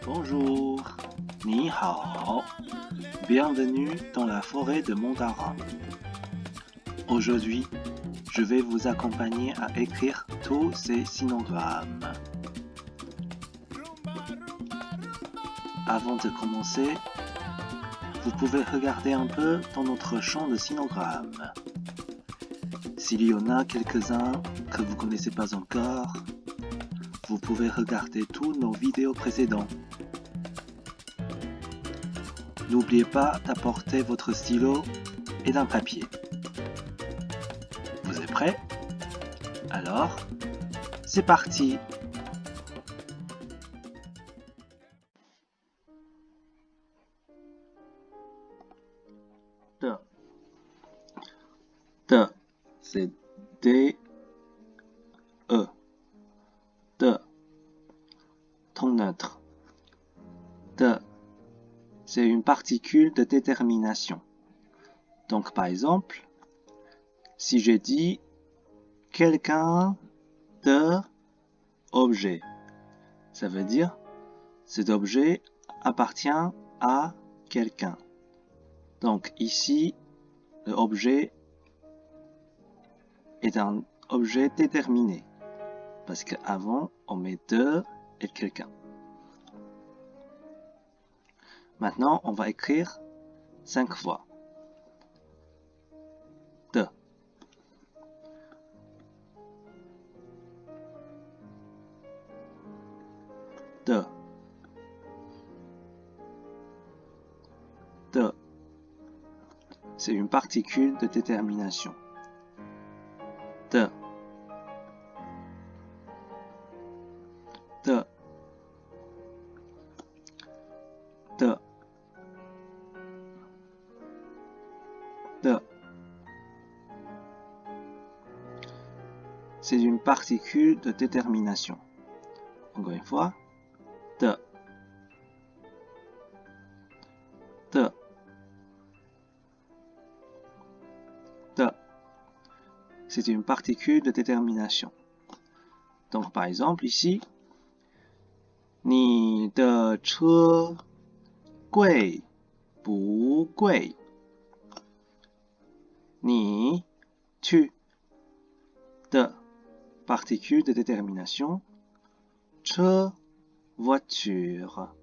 Bonjour, Ni hao. Bienvenue dans la forêt de Mandarin. Aujourd'hui, je vais vous accompagner à écrire tous ces sinogrammes. Avant de commencer, vous pouvez regarder un peu dans notre champ de sinogrammes. S'il y en a quelques-uns que vous ne connaissez pas encore, vous pouvez regarder tous nos vidéos précédentes. N'oubliez pas d'apporter votre stylo et d'un papier. Vous êtes prêts? Alors, c'est parti! De, c'est D-E. De, ton neutre. De, c'est une particule de détermination. Donc, par exemple, si je dis quelqu'un de objet, ça veut dire cet objet appartient à quelqu'un. Donc, ici, l'objet est un objet déterminé. Parce qu'avant, on met de et quelqu'un. Maintenant, on va écrire 5 fois. De. De. De. C'est une particule de détermination. De. De. De. De. C'est une particule de détermination. Encore une fois. De. De. De. C'est une particule de détermination. Donc, par exemple, ici, 你的车贵不贵？你 tu de particule de détermination 车 voiture.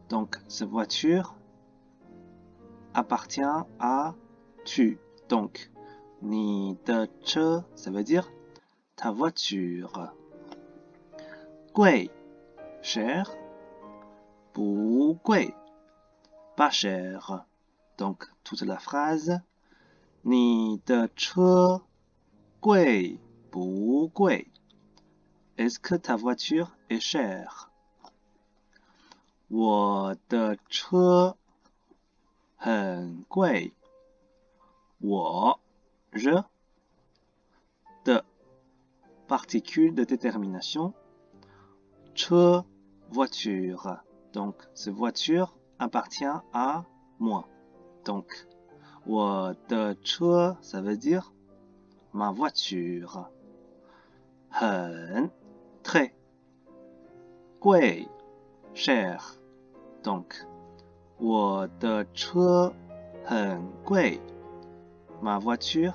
Donc, cette voiture appartient à tu. Donc, 你的车 ça veut dire ta voiture. 贵 cher, 不贵 pas cher. Donc, toute la phrase 你的车贵不贵 Est-ce que ta voiture est chère? 我的车很贵。我 je de particule de détermination 车 voiture. Donc, cette voiture appartient à moi. Donc, 我的车 ça veut dire ma voiture. 很 très 贵 cher. Donc, 我的车很贵 ma voiture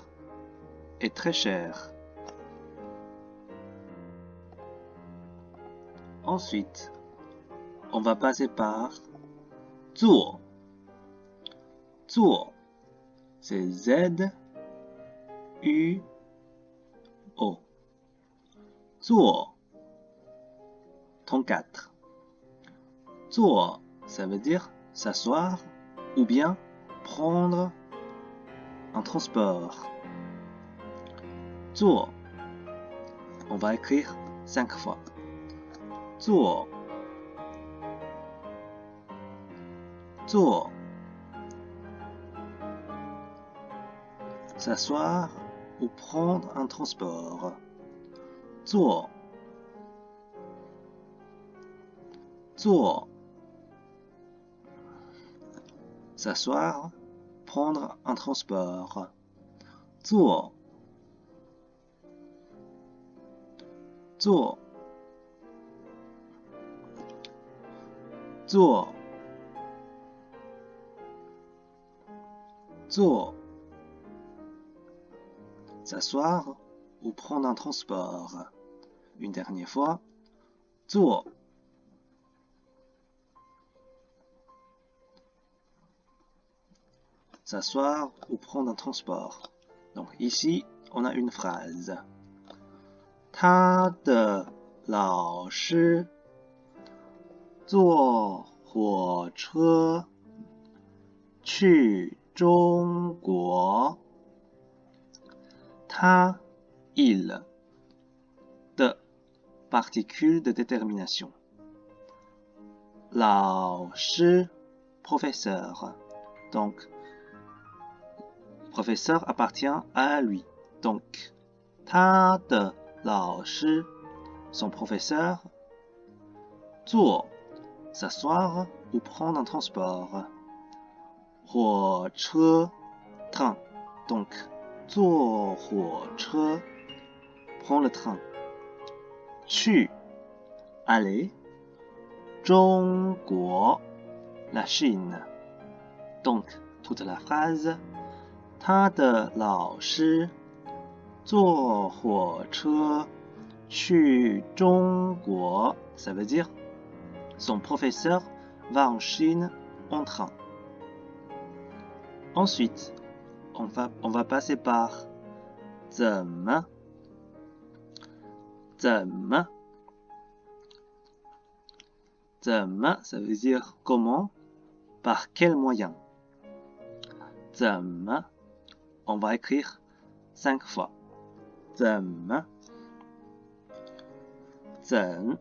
est très chère. Ensuite, on va passer par 做 做 c'est Z U O 做 34 做 ça veut dire s'asseoir ou bien prendre un transport. 做 on va écrire 5 fois. 做做 s'asseoir ou prendre un transport. 做做 s'asseoir, prendre un transport. 坐坐，坐，坐。S'asseoir ou prendre un transport. Une dernière fois. 坐。S'asseoir ou prendre un transport. Donc ici, on a une phrase. 他的老师坐火车去中国。他 il de particule de détermination. 老师 professeur. Donc professeur appartient à lui. Donc 他的老师 son professeur 坐 s'asseoir ou prendre un transport. 火车 train. Donc 坐火车 prend le train. 去 aller. 中国 la Chine. Donc toute la phrase 他的老师坐火车去中国 ça veut dire son professeur va en Chine en train. Ensuite, on va passer par 怎么 怎么 怎么 ça veut dire comment, par quel moyen. 怎么 on va écrire 5 fois. 怎么怎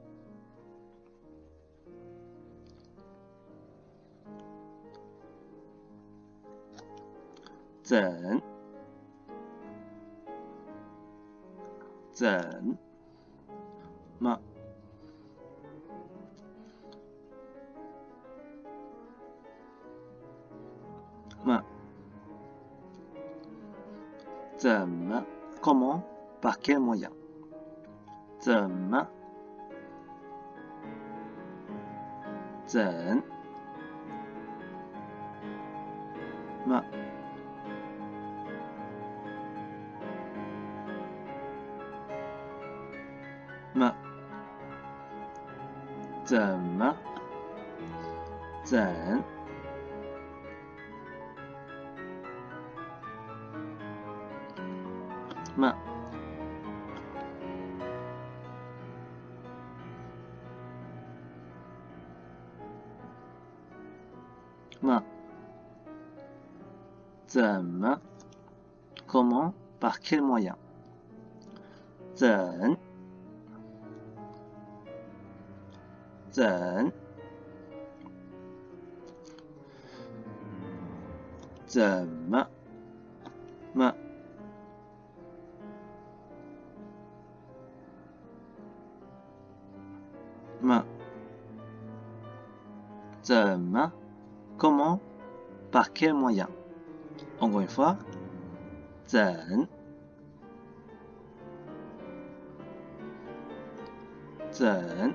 怎怎么么怎么 comment, par quel moyen. 怎么怎么么怎么怎么么怎么 comment, par quel moyen. 怎怎怎么么么怎么 comment, par quel moyen. Encore une fois. 怎怎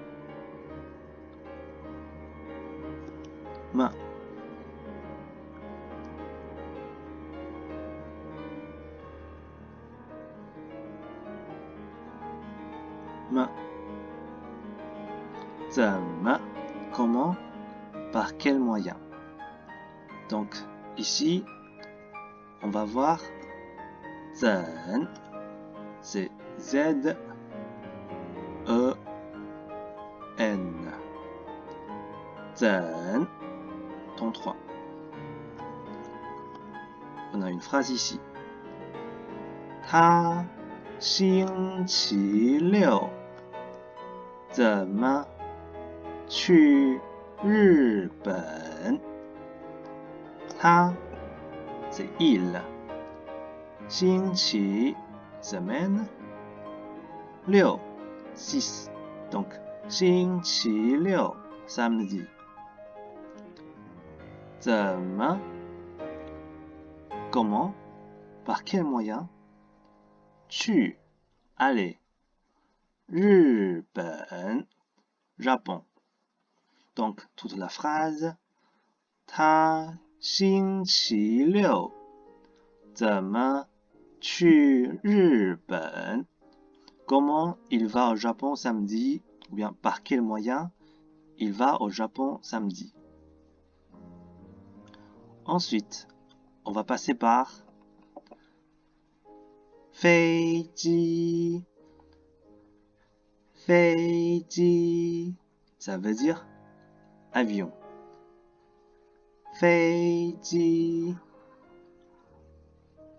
么么怎么 comment, par quel moyen. Donc ici on va voir 怎 c'est Z E N. 怎 ton 3. On a une phrase ici. 他星期六怎么去日本？他 c'est il. 星期 semaine. 六 6. Donc 星期六 samedi. 怎么 comment, par quel moyen. 去 aller. 日本 Japon. Donc, toute la phrase 他星期六怎么去日本 Comment il va au Japon samedi? Ou bien par quel moyen il va au Japon samedi? Ensuite, on va passer par 飞机 飞机 ça veut dire avion. 飞机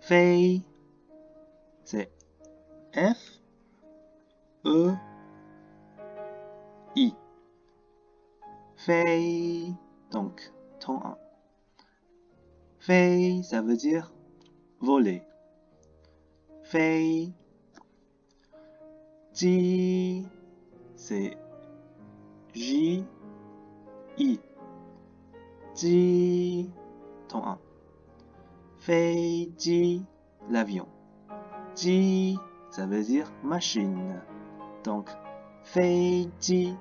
飞 c'est F E I 飞 donc ton 1. 飞 ça veut dire voler. 飞机 c'est J I 机 ton 1. 飞机 l'avion. 机 ça veut dire machine. Donc 飞机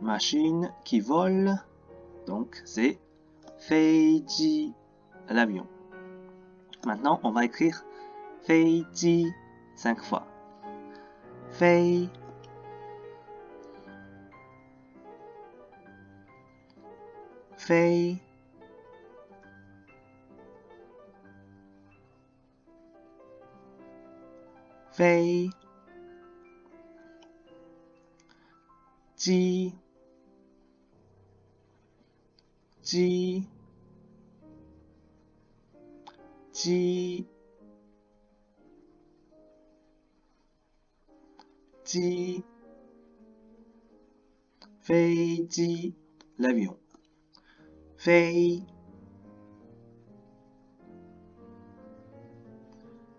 machine qui vole. Donc c'est 飞机 l'avion. Maintenant on va écrire 飞机 5 fois. 飞飞飞机机机机飞机 l'avion. 飞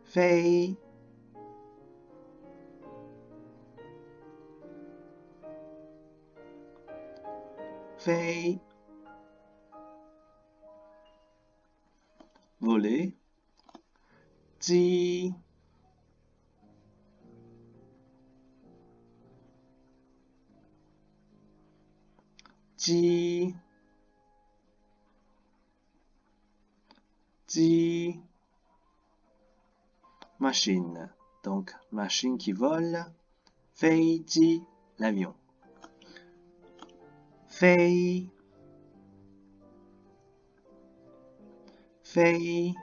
飞飞 voler 机机机 machine. Donc machine qui vole. 飞机 l'avion. 飞飞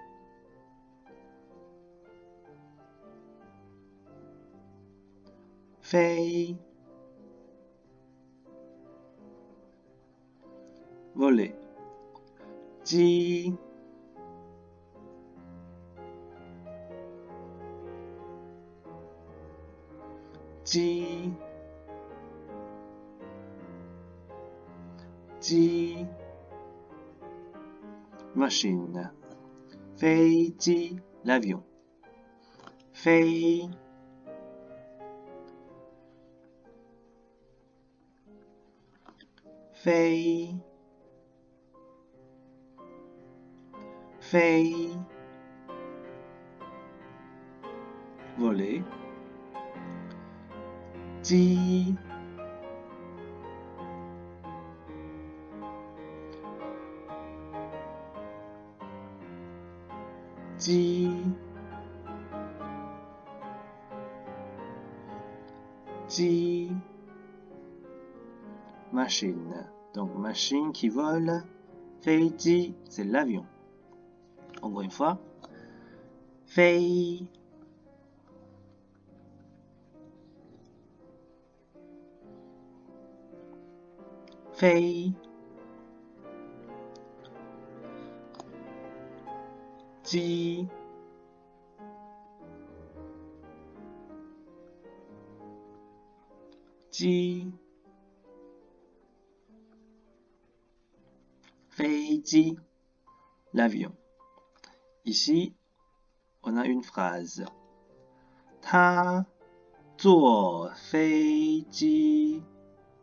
飞 voler 机机机 machine. 飞机 l'avion. 飞飞飞 voler 机机机 machine. Donc machine qui vole. 飞机 c'est l'avion. Encore une fois. 飞飞机机飞机 l'avion. Ici, on a une phrase. 他坐飞机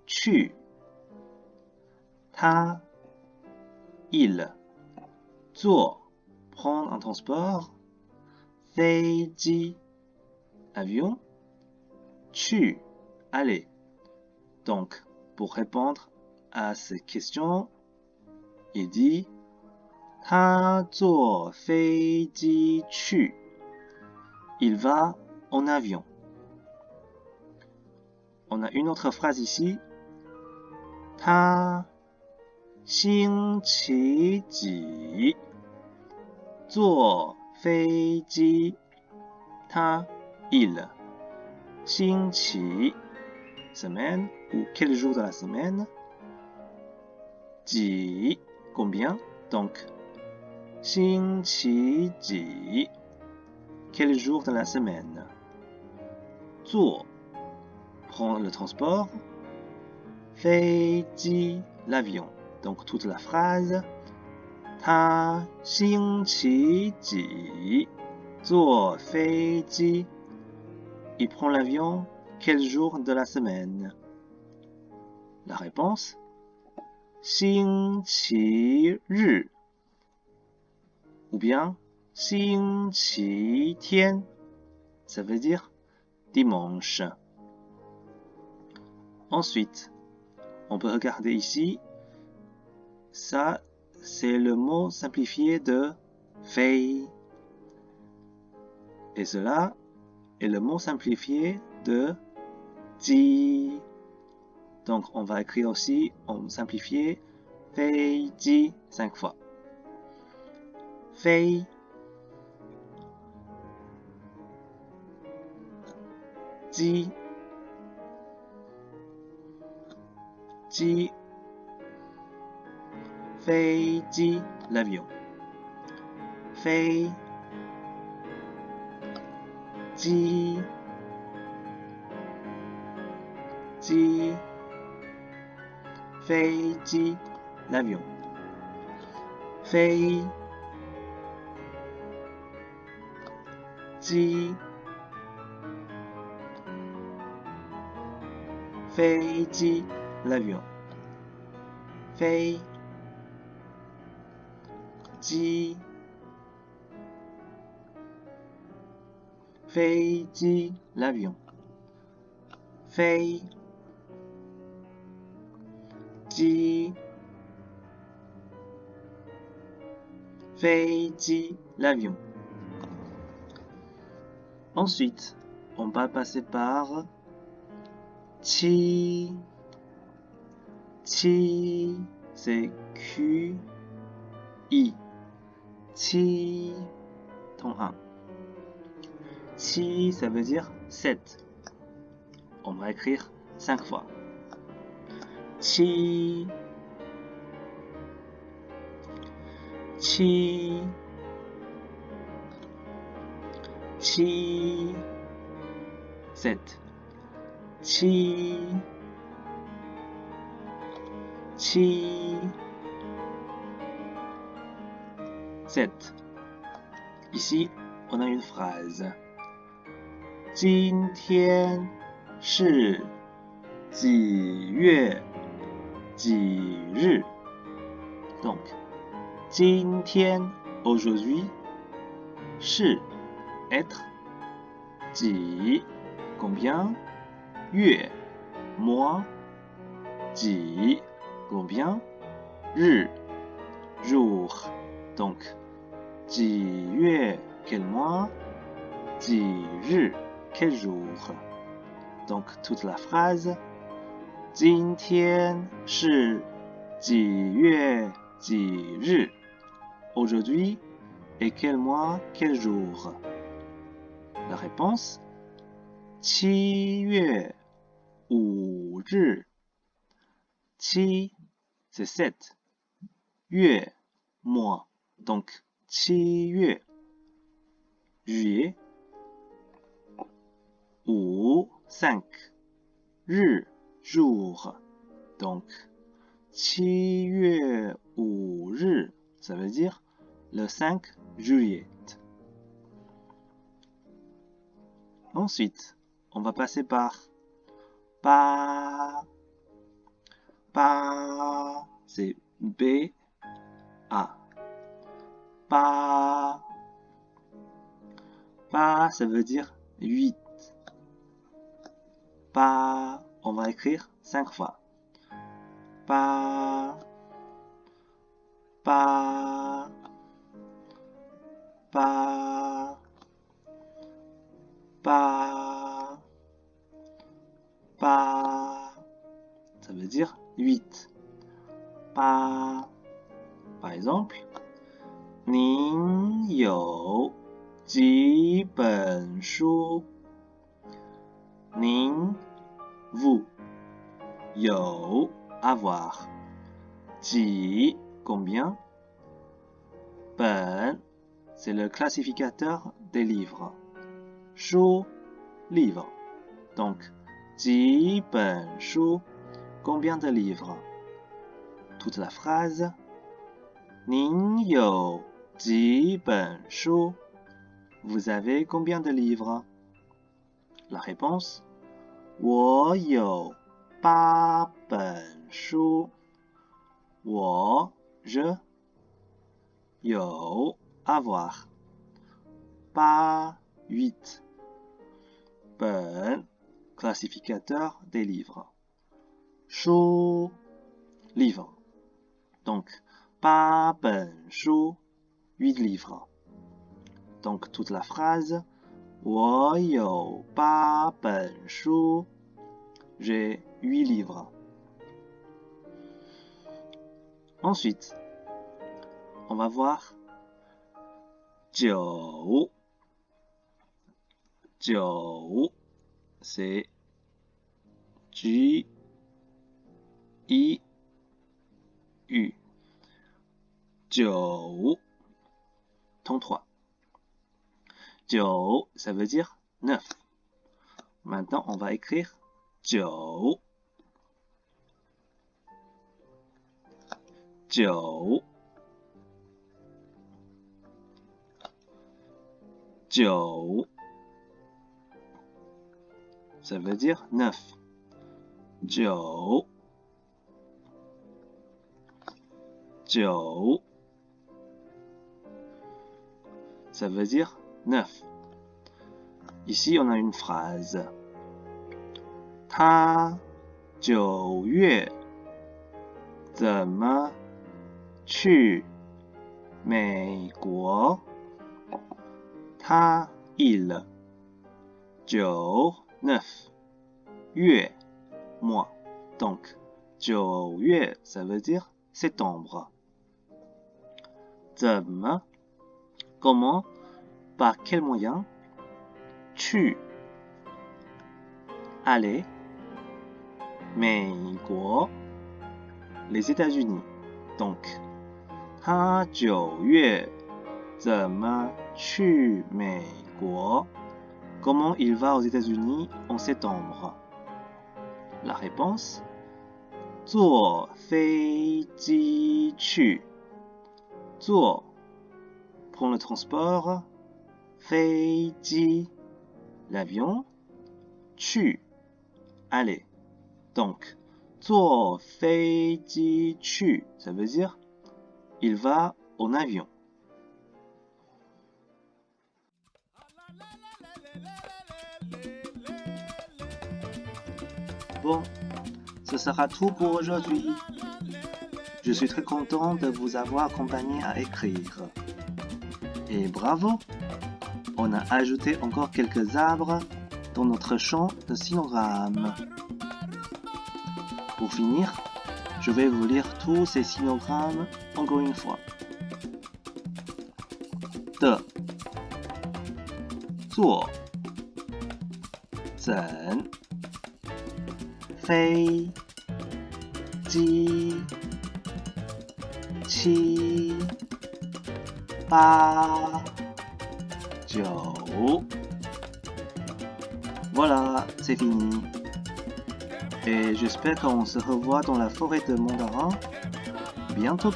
去。他 il 坐 prendre un transport. 飞机 avion. 去 aller. Donc, pour répondre à ces questions, il dit 他坐飞机去. Il va en avion. On a une autre phrase ici. 他星期几坐飞机? 他 il 星期 semaine ou quel jour de la semaine? 几 combien? Donc 星期几 quel jour de la semaine? 坐 prend le transport. 飞机 l'avion. Donc toute la phrase. 他星期几坐飞机? Il prend l'avion quel jour de la semaine? La réponse 星期日 ou bien 星期天 ça veut dire dimanche. Ensuite, on peut regarder ici, ça c'est le mot simplifié de 飞. Et cela est le mot simplifié de 机. Donc on va écrire aussi en simplifié 飞机 5 fois. 飞 机 机 飞机 l'avion. 飞机 机 飞机 l'avion. 飞机 飞机 l'avion. 飞机 飞机 l'avion. 飞机 飞机 l'avion. Ensuite, on va passer par 七 七 c'est Q I 七 ton 1. 七 ça veut dire 7. On va écrire 5 fois. 七 七 七 7. 七 七 7. Ici, on a une phrase. 今天是几月几日? Donc, 今天 aujourd'hui, 是 être, 几 combien, 月 mois, 几 combien, 日 jour. Donc, 几月 quel mois, 几日 quel jour. Donc toute la phrase 今天是几月几日 aujourd'hui et quel mois quel jour. La réponse 七月五日 七 c'est 7 月 mois donc 七月 juillet 五 5 日 jour donc 七月五日 ça veut dire le 5 juillet. Ensuite, on va passer par pas. Pas, c'est B, A. Pas. Pas, ça veut dire 8. Pas, on va écrire 5 fois. Pas, pas, pas, pas, pas. Ça veut dire 8. Pas. Par exemple, 您有几本书？您 vous 有 avoir 几 combien 本 c'est le classificateur des livres 书 livre donc 几本书 combien de livres toute la phrase 您有几本书 vous avez combien de livres la réponse 我有8本书我 je 有 avoir 8 8 本 classificateur des livres 书 livre donc 8本书 8 livres donc toute la phrase 我有8本书 j'ai 8 livres ensuite on va voir 9 c'est J I U 9 ton 3 9 ça veut dire 9 maintenant on va écrire 9 9 9 ça veut dire 9 9 9 ça veut dire 9 ici on a une phrase 他9月怎么去美国他 il 9 9 月 mois donc 9月 ça veut dire septembre 怎么 comment par quel moyen 去 aller 美国 les États-Unis donc 他9月怎么去美国 comment il va aux États-Unis en septembre la réponse 坐飞机去坐 prend le transport 飞机 l'avion 去 aller donc 坐飞机去 ça veut dire il va en avion bon ce sera tout pour aujourd'hui je suis très content de vous avoir accompagné à écrire et bravo on a ajouté encore quelques arbres dans notre champ de sinogrammes. Pour finir, je vais vous lire tous ces sinogrammes encore une fois. De 坐怎飞机7 8 9 Voilà, c'est fini. Et j'espère qu'on se revoit dans la forêt de Mandarin bientôt.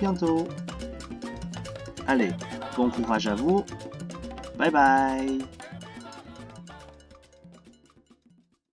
Allez, bon courage à vous. Bye bye.